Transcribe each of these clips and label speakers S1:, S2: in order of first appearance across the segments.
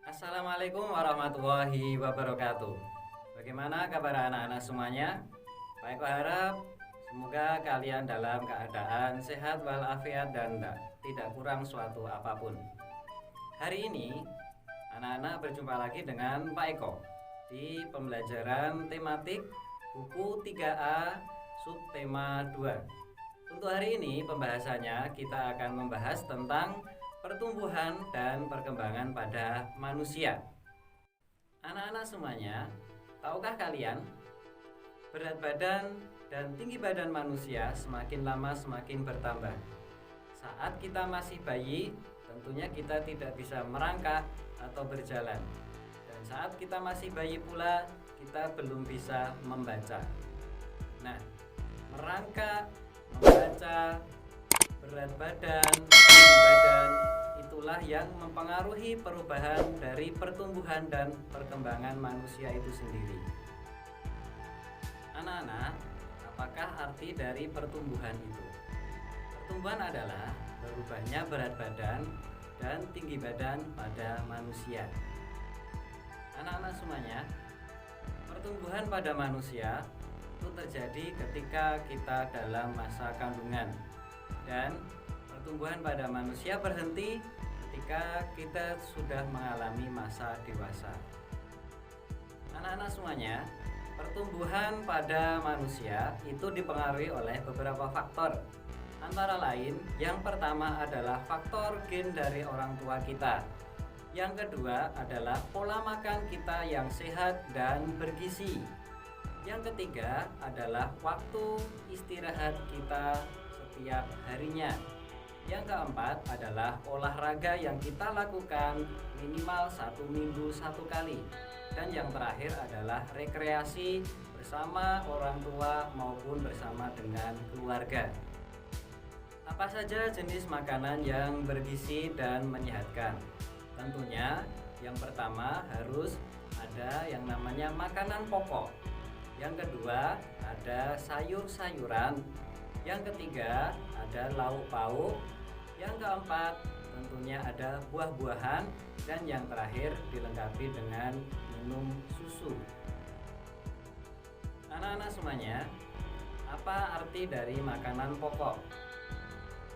S1: Assalamualaikum warahmatullahi wabarakatuh. Bagaimana kabar anak-anak semuanya? Baik, aku harap semoga kalian dalam keadaan sehat walafiat dan tidak kurang suatu apapun. Hari ini anak-anak berjumpa lagi dengan Pak Eko di pembelajaran tematik buku 3A subtema 2. Untuk hari ini pembahasannya kita akan membahas tentang pertumbuhan dan perkembangan pada manusia. Anak-anak semuanya, tahukah kalian berat badan dan tinggi badan manusia semakin lama semakin bertambah. Saat kita masih bayi, tentunya kita tidak bisa merangkak atau berjalan. Dan saat kita masih bayi pula, kita belum bisa membaca. Nah, merangkak, membaca, berat badan, tinggi badan, itulah yang mempengaruhi perubahan dari pertumbuhan dan perkembangan manusia itu sendiri. Anak-anak, apakah arti dari pertumbuhan itu? Pertumbuhan adalah berubahnya berat badan dan tinggi badan pada manusia. Anak-anak semuanya, pertumbuhan pada manusia itu terjadi ketika kita dalam masa kandungan. Dan pertumbuhan pada manusia berhenti ketika kita sudah mengalami masa dewasa. Anak-anak semuanya, pertumbuhan pada manusia itu dipengaruhi oleh beberapa faktor. Antara lain, yang pertama adalah faktor gen dari orang tua kita. Yang kedua adalah pola makan kita yang sehat dan bergizi. Yang ketiga adalah waktu istirahat kita setiap harinya. Yang keempat adalah olahraga yang kita lakukan minimal 1 minggu 1 kali. Dan yang terakhir adalah rekreasi bersama orang tua maupun bersama dengan keluarga. Apa saja jenis makanan yang bergizi dan menyehatkan? Tentunya yang pertama harus ada yang namanya makanan pokok. Yang kedua ada sayur-sayuran. Yang ketiga ada lauk pauk. Yang keempat tentunya ada buah-buahan. Dan yang terakhir dilengkapi dengan minum susu. Anak-anak semuanya, apa arti dari makanan pokok?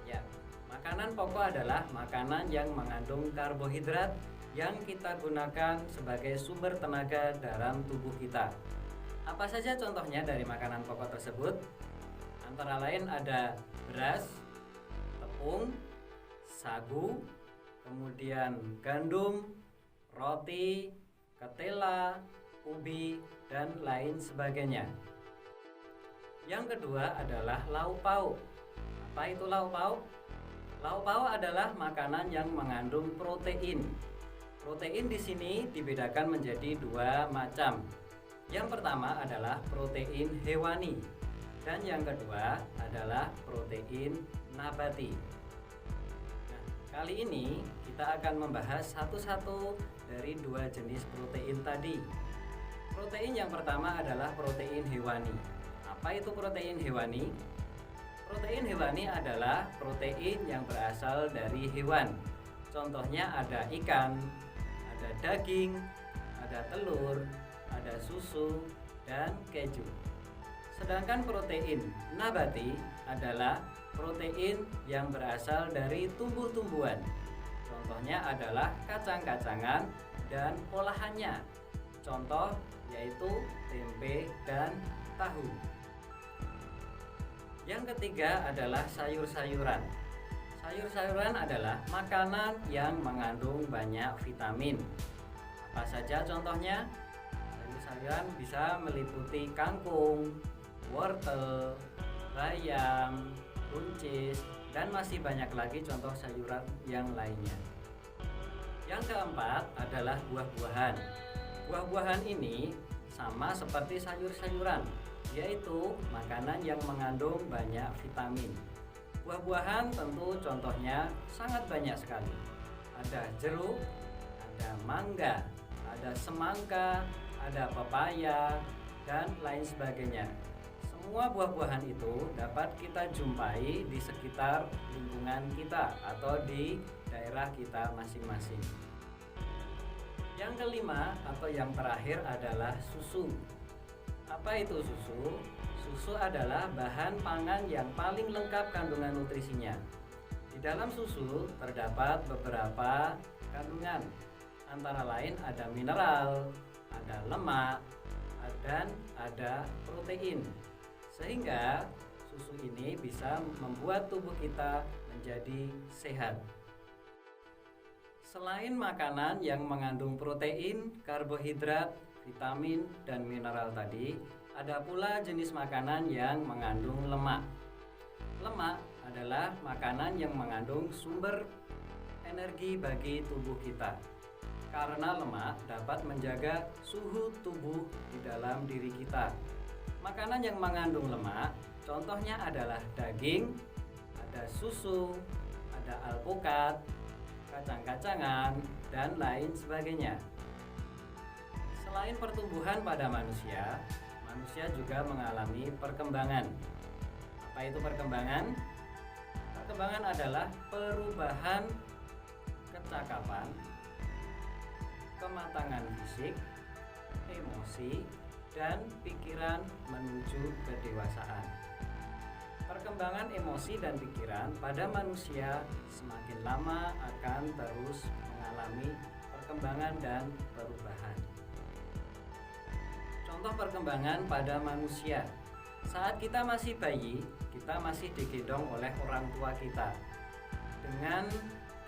S1: Ya, makanan pokok adalah makanan yang mengandung karbohidrat yang kita gunakan sebagai sumber tenaga dalam tubuh kita. Apa saja contohnya dari makanan pokok tersebut? Antara lain ada beras, tepung, sagu, kemudian gandum, roti, ketela, ubi, dan lain sebagainya. Yang kedua adalah lauk pauk. Apa itu lauk pauk? Lauk pauk adalah makanan yang mengandung protein. Protein di sini dibedakan menjadi 2 macam. Yang pertama adalah protein hewani dan yang kedua adalah protein nabati. Nah, kali ini kita akan membahas satu-satu dari 2 jenis protein tadi. Protein yang pertama adalah protein hewani. Apa itu protein hewani? Protein hewani adalah protein yang berasal dari hewan. Contohnya ada ikan, ada daging, ada telur, ada susu, dan keju. Sedangkan protein nabati adalah protein yang berasal dari tumbuh-tumbuhan. Contohnya adalah kacang-kacangan dan olahannya. Contoh yaitu tempe dan tahu. Yang ketiga adalah sayur-sayuran. Sayur-sayuran adalah makanan yang mengandung banyak vitamin. Apa saja contohnya? Sayuran bisa meliputi kangkung, wortel, bayam, buncis, dan masih banyak lagi contoh sayuran yang lainnya. Yang keempat adalah buah-buahan. Buah-buahan ini sama seperti sayur-sayuran, yaitu makanan yang mengandung banyak vitamin. Buah-buahan tentu contohnya sangat banyak sekali. Ada jeruk, ada mangga, ada semangka, ada pepaya, dan lain sebagainya. Semua buah-buahan itu dapat kita jumpai di sekitar lingkungan kita atau di daerah kita masing-masing. Yang kelima atau yang terakhir adalah susu. Apa itu susu? Susu adalah bahan pangan yang paling lengkap kandungan nutrisinya. Di dalam susu terdapat beberapa kandungan, antara lain ada mineral, ada lemak, dan ada protein. Sehingga susu ini bisa membuat tubuh kita menjadi sehat. Selain makanan yang mengandung protein, karbohidrat, vitamin, dan mineral tadi, ada pula jenis makanan yang mengandung lemak. Lemak adalah makanan yang mengandung sumber energi bagi tubuh kita. Karena lemak dapat menjaga suhu tubuh di dalam diri kita. Makanan yang mengandung lemak, contohnya adalah daging, ada susu, ada alpukat, kacang-kacangan, dan lain sebagainya. Selain pertumbuhan pada manusia, manusia juga mengalami perkembangan. Apa itu perkembangan? Perkembangan adalah perubahan kecakapan, kematangan fisik, emosi, dan pikiran menuju kedewasaan. Perkembangan emosi dan pikiran pada manusia semakin lama akan terus mengalami perkembangan dan perubahan. Contoh perkembangan pada manusia. Saat kita masih bayi, kita masih digendong oleh orang tua kita. Dengan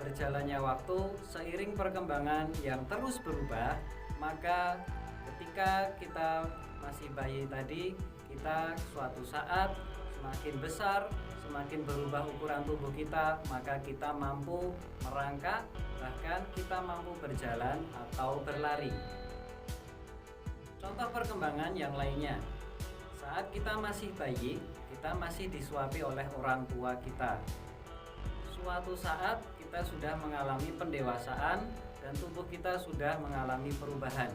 S1: berjalannya waktu, seiring perkembangan yang terus berubah, maka ketika kita masih bayi tadi, kita suatu saat semakin besar, semakin berubah ukuran tubuh kita, maka kita mampu merangkak, bahkan kita mampu berjalan atau berlari. Contoh perkembangan yang lainnya, saat kita masih bayi, kita masih disuapi oleh orang tua kita. Suatu saat kita sudah mengalami pendewasaan dan tubuh kita sudah mengalami perubahan.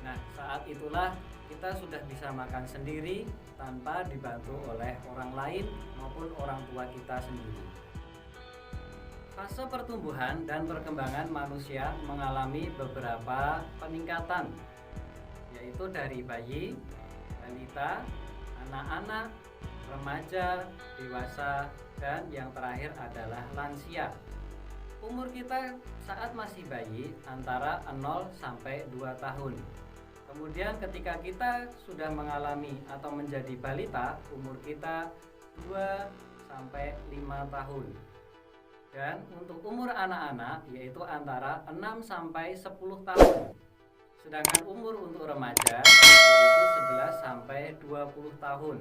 S1: Nah, saat itulah kita sudah bisa makan sendiri tanpa dibantu oleh orang lain maupun orang tua kita sendiri. Fase pertumbuhan dan perkembangan manusia mengalami beberapa peningkatan, yaitu dari bayi, balita, anak-anak, remaja, dewasa, dan yang terakhir adalah lansia. Umur kita saat masih bayi antara 0 sampai 2 tahun. Kemudian ketika kita sudah mengalami atau menjadi balita, umur kita 2 sampai 5 tahun. Dan untuk umur anak-anak yaitu antara 6 sampai 10 tahun. Sedangkan umur untuk remaja yaitu 11 sampai 20 tahun.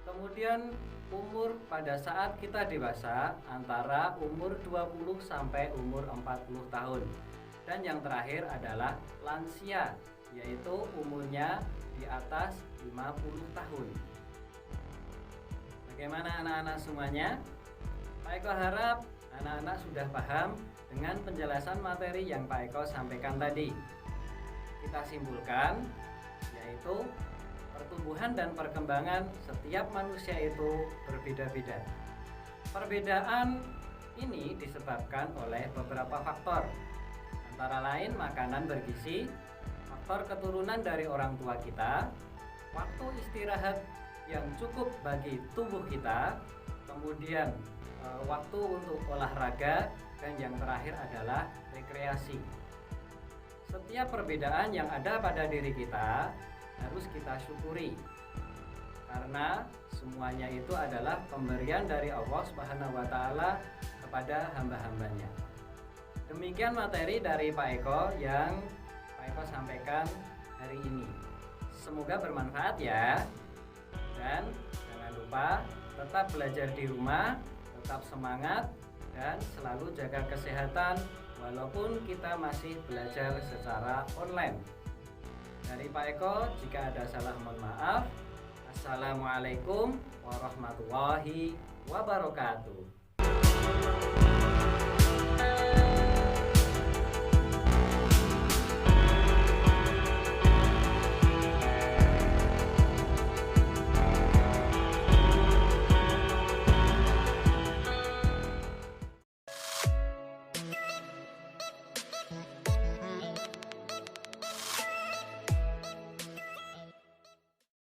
S1: Kemudian umur pada saat kita dewasa antara umur 20 sampai umur 40 tahun. Dan yang terakhir adalah lansia, yaitu umurnya di atas 50 tahun. Bagaimana anak-anak semuanya? Pak Eko harap anak-anak sudah paham dengan penjelasan materi yang Pak Eko sampaikan tadi. Kita simpulkan, yaitu pertumbuhan dan perkembangan setiap manusia itu berbeda-beda. Perbedaan ini disebabkan oleh beberapa faktor, antara lain makanan bergizi, faktor keturunan dari orang tua kita, waktu istirahat yang cukup bagi tubuh kita, kemudian waktu untuk olahraga, dan yang terakhir adalah rekreasi. Setiap perbedaan yang ada pada diri kita harus kita syukuri, karena semuanya itu adalah pemberian dari Allah Subhanahu wa Ta'ala kepada hamba-hambanya. Demikian materi dari Pak Eko yang Pak Eko sampaikan hari ini. Semoga bermanfaat ya. Dan jangan lupa tetap belajar di rumah, tetap semangat, dan selalu jaga kesehatan walaupun kita masih belajar secara online. Dari Pak Eko, jika ada salah mohon maaf. Assalamualaikum warahmatullahi wabarakatuh.